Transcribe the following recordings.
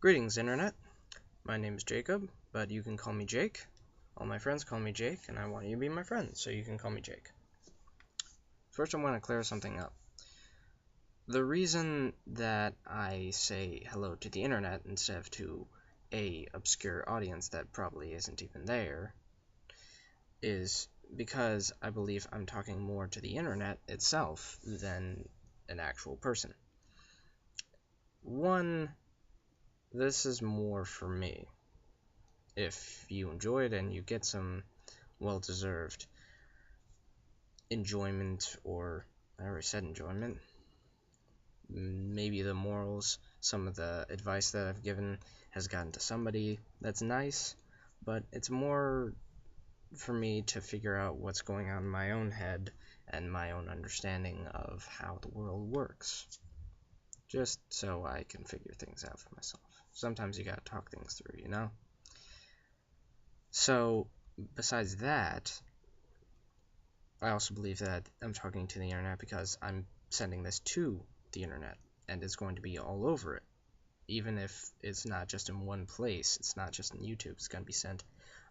Greetings, Internet. My name is Jacob, but you can call me Jake. All my friends call me Jake, and I want you to be my friend, so you can call me Jake. First, I want to clear something up. The reason that I say hello to the Internet instead of to a obscure audience that probably isn't even there is because I believe I'm talking more to the Internet itself than an actual person. One, this is more for me. If you enjoy it and you get some well-deserved enjoyment, or I already said enjoyment, maybe the morals, some of the advice that I've given has gotten to somebody, that's nice, but it's more for me to figure out what's going on in my own head and my own understanding of how the world works, just so I can figure things out for myself. Sometimes you gotta talk things through, you know? So, besides that, I also believe that I'm talking to the Internet because I'm sending this to the Internet, and it's going to be all over it. Even if it's not just in one place, it's not just in YouTube, it's going to be sent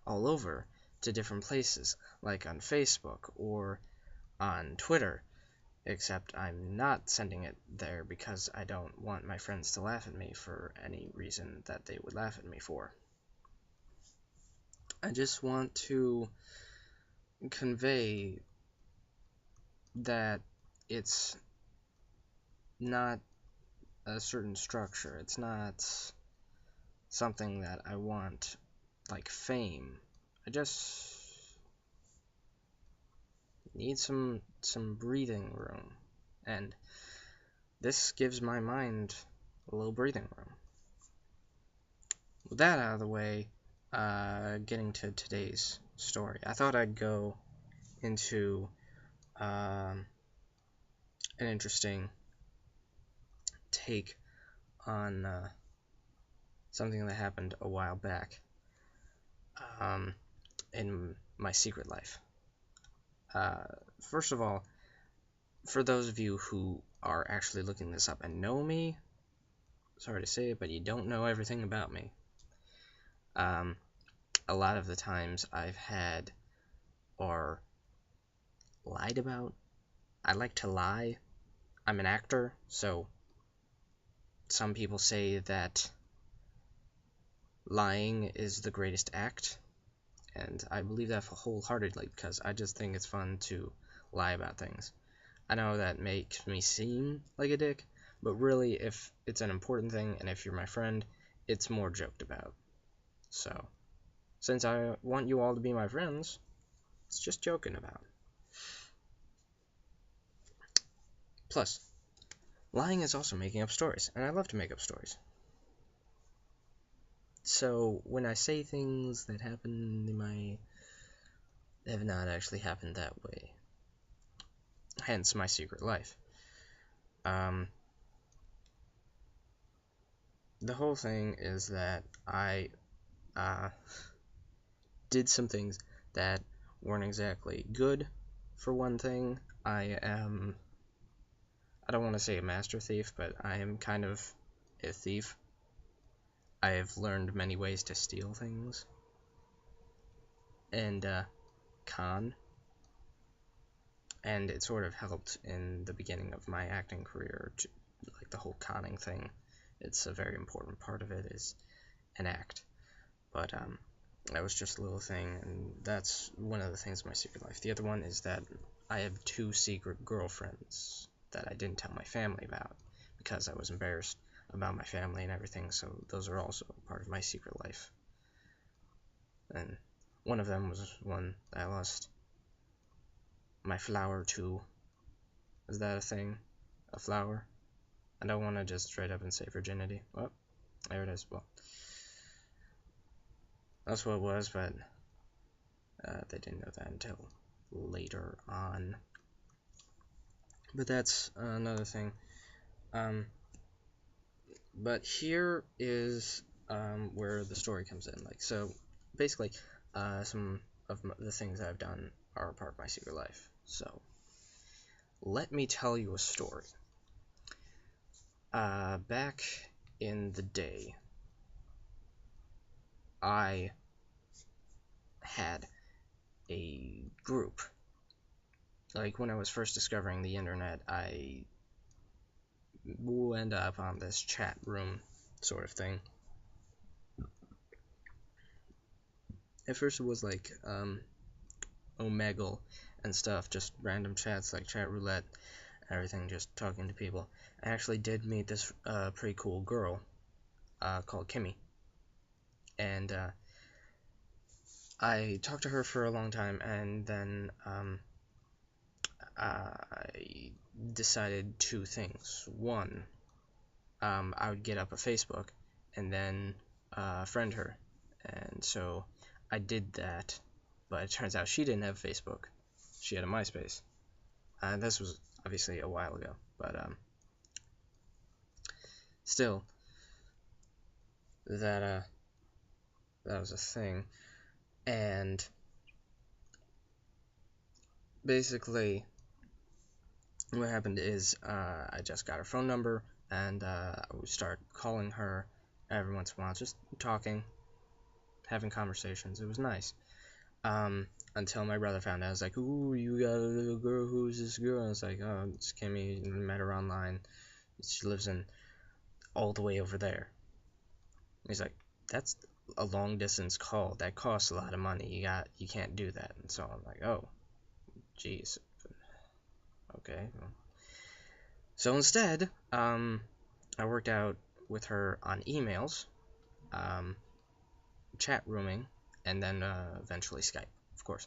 all over to different places, like on Facebook or on Twitter, except I'm not sending it there because I don't want my friends to laugh at me for any reason that they would laugh at me for. I just want to convey that it's not a certain structure. It's not something that I want, like fame. I just need some breathing room, and this gives my mind a little breathing room. With that out of the way, getting to today's story, I thought I'd go into an interesting take on something that happened a while back in my secret life. First of all, for those of you who are actually looking this up and know me, sorry to say it, but you don't know everything about me. A lot of the times I've had or lied about. I like to lie. I'm an actor, so some people say that lying is the greatest act, and I believe that wholeheartedly because I just think it's fun to lie about things. I know that makes me seem like a dick, but really, if it's an important thing and if you're my friend, it's more joked about. So, since I want you all to be my friends, it's just joking about. Plus, lying is also making up stories, and I love to make up stories. So, when I say things that happen in my... they have not actually happened that way. Hence my secret life. The whole thing is that I did some things that weren't exactly good. For one thing, I don't want to say a master thief, but I am kind of a thief. I have learned many ways to steal things and con, and it sort of helped in the beginning of my acting career, like the whole conning thing. It's a very important part of it, is an act. But that was just a little thing, and that's one of the things in my secret life. The other one is that I have 2 secret girlfriends that I didn't tell my family about because I was embarrassed about my family and everything, so those are also part of my secret life. And one of them was one that I lost my flower to. Is that a thing? A flower? I don't want to just straight up and say virginity. Well, there it is. Well, that's what it was, but they didn't know that until later on. But that's another thing. But here is where the story comes in. Like, so basically, some of the things I've done are a part of my secret life. So let me tell you a story. Back in the day, I had a group. Like, when I was first discovering the internet, I ended up on this chat room sort of thing. At first it was like Omegle and stuff, just random chats like chat roulette, everything, just talking to people. I actually did meet this pretty cool girl called Kimmy, and I talked to her for a long time, and then I decided two things. One, I would get up a Facebook and then friend her, and so I did that, but it turns out she didn't have Facebook. She had a MySpace. This was obviously a while ago, but still, that was a thing. And basically, what happened is I just got her phone number, and I would start calling her every once in a while, just talking, having conversations. It was nice. Until my brother found out. I was like, "Ooh, you got a little girl. Who's this girl?" I was like, "Oh, it's Kimmy. Met her online. She lives in all the way over there." He's like, "That's a long distance call. That costs a lot of money. You can't do that." And so I'm like, "Oh, jeez. Okay." Well. So instead, I worked out with her on emails, chat rooming, and then eventually Skype, of course.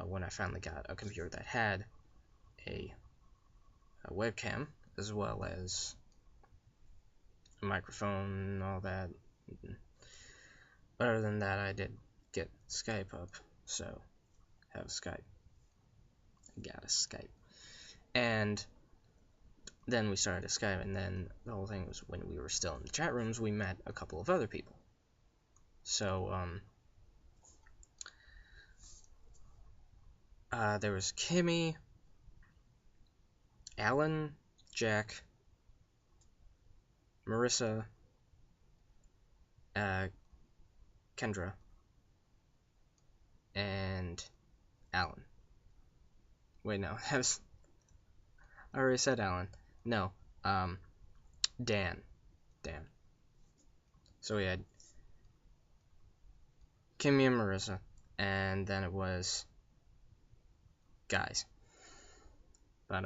When I finally got a computer that had a webcam, as well as a microphone and all that. But other than that, I did get Skype up, so have Skype. Got a Skype. And then we started a Skype, and then the whole thing was when we were still in the chat rooms, we met a couple of other people. So, there was Kimmy, Alan, Jack, Marissa, Kendra, and Alan. Wait, no, I already said Alan. No, Dan. So we had Kimmy and Marissa, and then it was guys. But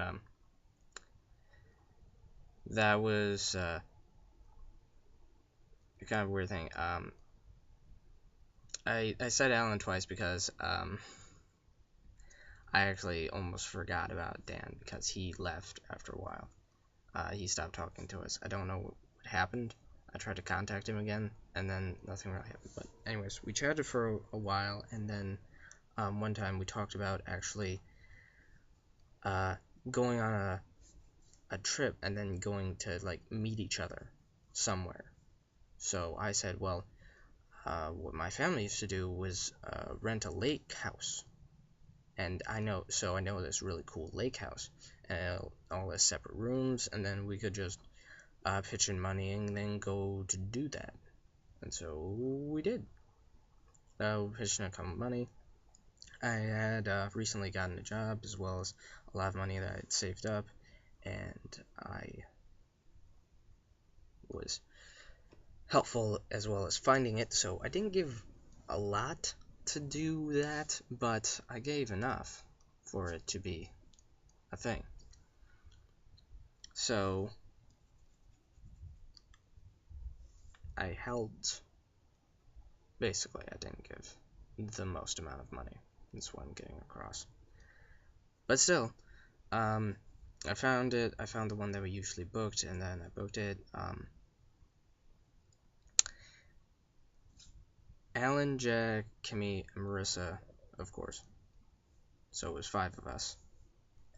that was a kind of weird thing. I said Alan twice because I actually almost forgot about Dan because he left after a while. He stopped talking to us. I don't know what happened. I tried to contact him again, and then nothing really happened. But anyways, we chatted for a while, and then one time we talked about actually going on a trip and then going to like meet each other somewhere. So I said, well, what my family used to do was rent a lake house, and I know this really cool lake house, and all the separate rooms, and then we could just pitch in money and then go to do that. And so we did. We pitched in a couple of money. I had recently gotten a job, as well as a lot of money that I had saved up, and I was helpful as well as finding it. So I didn't give a lot to do that, but I gave enough for it to be a thing. So I helped. Basically, I didn't give the most amount of money. That's what I'm getting across. But still, I found it. I found the one that we usually booked, and then I booked it. Alan, Jack, Kimmy, and Marissa, of course. So it was 5 of us,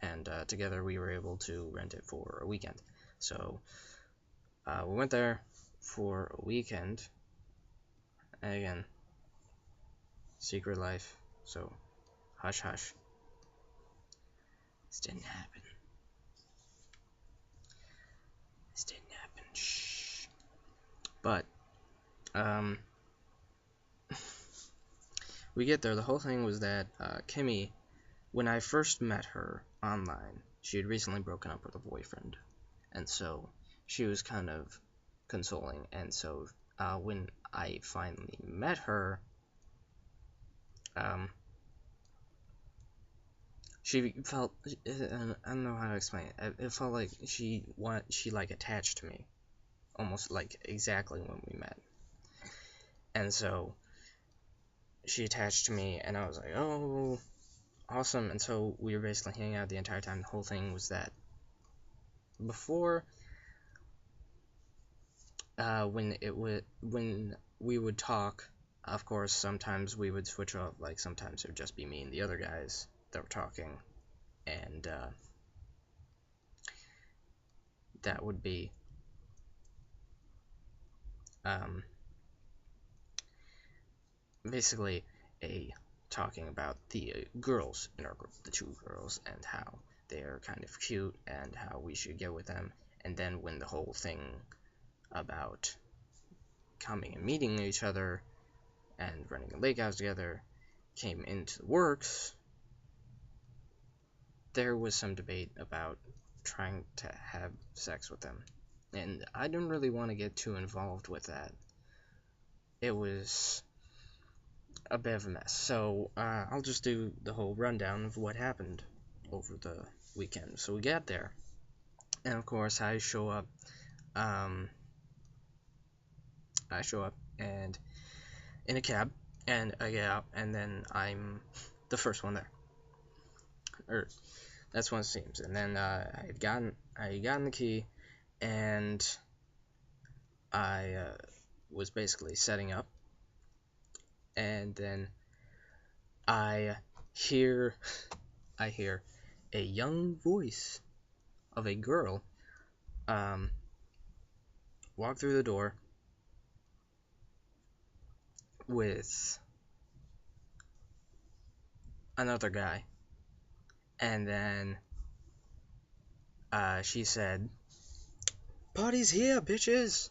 and together we were able to rent it for a weekend. So we went there for a weekend. And again, secret life. So hush hush. This didn't happen. Shh. But we get there. The whole thing was that Kimmy, when I first met her online, she had recently broken up with a boyfriend, and so she was kind of consoling. And so when I finally met her, she felt, I don't know how to explain it. It felt like she like attached to me, almost like exactly when we met. And so she attached to me, and I was like, oh, awesome. And so we were basically hanging out the entire time. The whole thing was that before, when we would talk, of course, sometimes we would switch up. Like sometimes it would just be me and the other guys that were talking, and that would be basically a talking about the girls in our group, the 2 girls, and how they are kind of cute and how we should get with them. And then when the whole thing about coming and meeting each other and running a lake house together came into the works, there was some debate about trying to have sex with them. And I didn't really want to get too involved with that. It was a bit of a mess. So I'll just do the whole rundown of what happened over the weekend. So we get there, and of course I show up. And in a cab, and I get out, and then I'm the first one there. Or that's what it seems. And then I had gotten the key, and I was basically setting up, and then I hear a young voice of a girl walk through the door with another guy, and then she said, "Party's here, bitches!"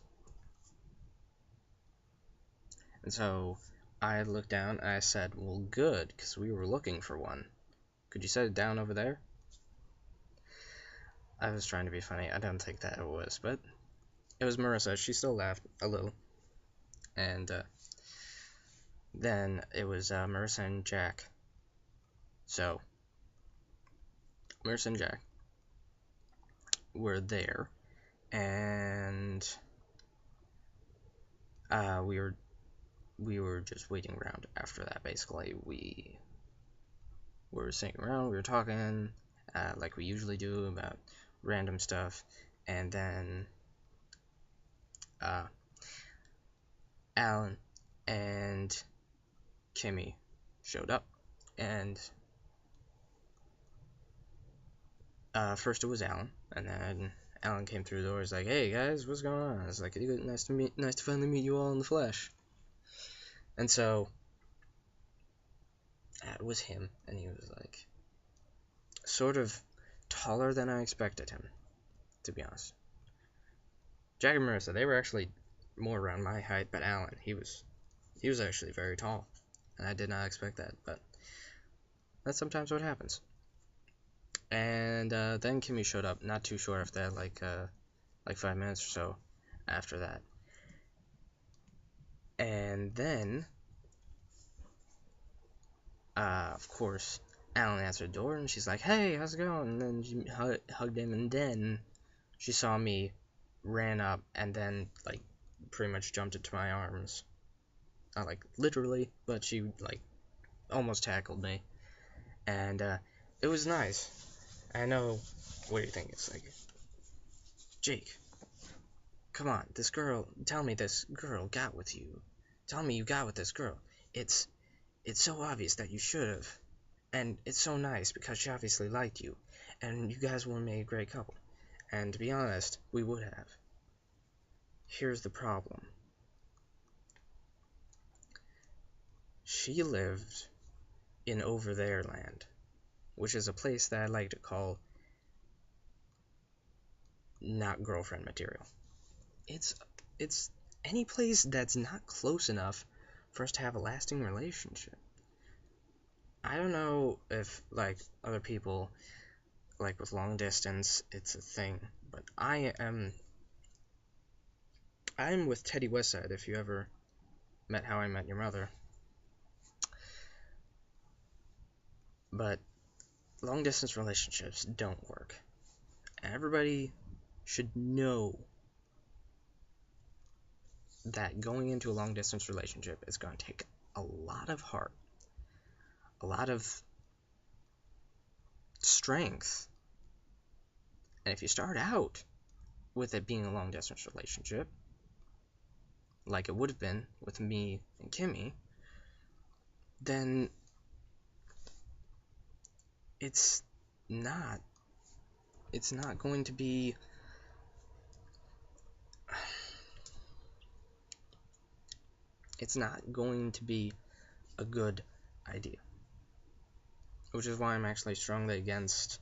And so I looked down and I said, "Well, good, because we were looking for one. Could you set it down over there?" I was trying to be funny. I don't think that it was, but it was Marissa. She still laughed a little. And then it was Marissa and Jack. So Marissa and Jack were there, and we were just waiting around after that. Basically, we were sitting around, we were talking like we usually do about random stuff, and then Alan and Kimmy showed up, and first it was Alan, and then Alan came through the door. He's like, "Hey guys, what's going on?" I was like, nice to finally meet you all in the flesh." And so that was him, and he was like sort of taller than I expected him, to be honest. Jack and Marissa, they were actually more around my height, but Alan, he was actually very tall, and I did not expect that, but that's sometimes what happens. And then Kimmy showed up, not too short after that, like 5 minutes or so after that. And then, of course, Alan answered the door, and she's like, "Hey, how's it going?" And then she hugged him, and then she saw me, ran up, and then, like, pretty much jumped into my arms. Not, like, literally, but she, like, almost tackled me. And it was nice. I know what you think. It's like, Jake, come on, tell me this girl got with you. Tell me you got with this girl. It's so obvious that you should have. And it's so nice because she obviously liked you. And you guys would have made a great couple. And to be honest, we would have. Here's the problem. She lived in Over There Land, which is a place that I like to call not girlfriend material. It's any place that's not close enough for us to have a lasting relationship. I don't know if, like, other people, like, with long distance, it's a thing, but I'm with Teddy Westside, if you ever met How I Met Your Mother. But long distance relationships don't work. Everybody should know that going into a long distance relationship is going to take a lot of heart, a lot of strength. And if you start out with it being a long distance relationship, like it would have been with me and Kimmy, then it's not going to be a good idea. Which is why I'm actually strongly against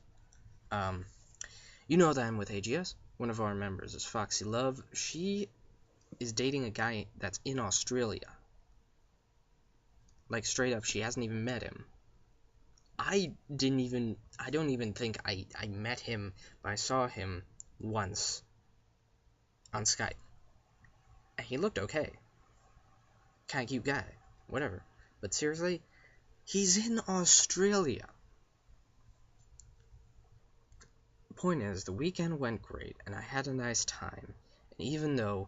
you know that I'm with AGS. One of our members is Foxy Love. She is dating a guy that's in Australia. Like, straight up, she hasn't even met him. I don't even think I met him, but I saw him once on Skype. And he looked okay. Kinda cute guy. Whatever. But seriously, he's in Australia. The point is, the weekend went great, and I had a nice time. And even though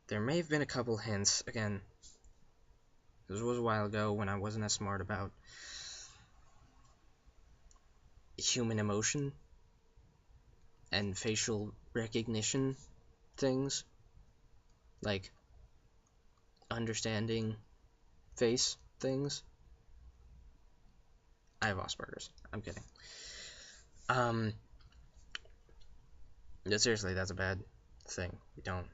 there may have been a couple hints, again, this was a while ago when I wasn't as smart about human emotion and facial recognition things, like understanding face things. I have Asperger's. I'm kidding. Yeah, seriously, that's a bad thing. You don't.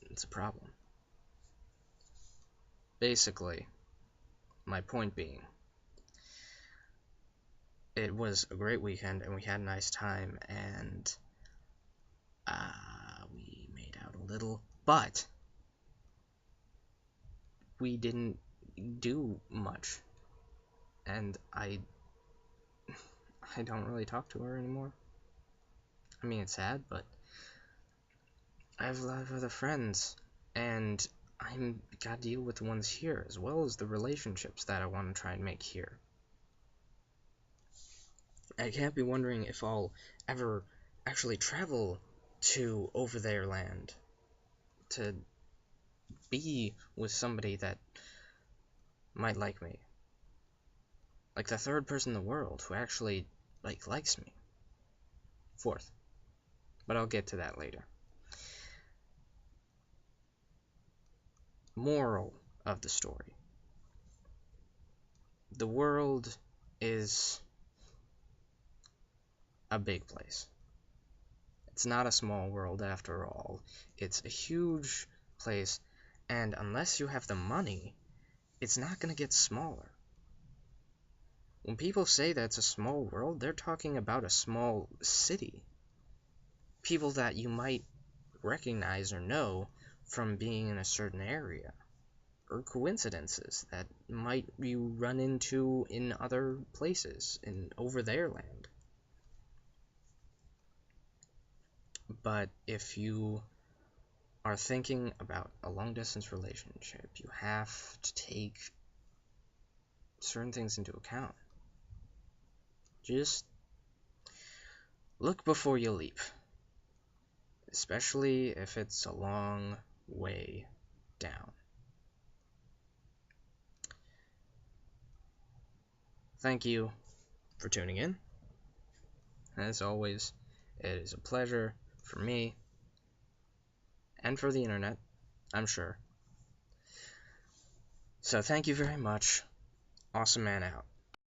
It's a problem. Basically, my point being, it was a great weekend and we had a nice time, and we made out a little, but we didn't do much, and I don't really talk to her anymore. I mean, it's sad, but I have a lot of other friends, and I'm gotta deal with the ones here, as well as the relationships that I want to try and make here. I can't be wondering if I'll ever actually travel to over there land to be with somebody that might like me. Like the third person in the world who actually, likes me. Fourth. But I'll get to that later. Moral of the story. The world is a big place. It's not a small world after all. It's a huge place, and unless you have the money, it's not going to get smaller. When people say that it's a small world, they're talking about a small city. People that you might recognize or know from being in a certain area, or coincidences that might you run into in other places, in over their land. But if you are thinking about a long-distance relationship, you have to take certain things into account. Just look before you leap, especially if it's a long way down. Thank you for tuning in. As always, it is a pleasure for me and for the internet, I'm sure. So thank you very much. Awesome man out.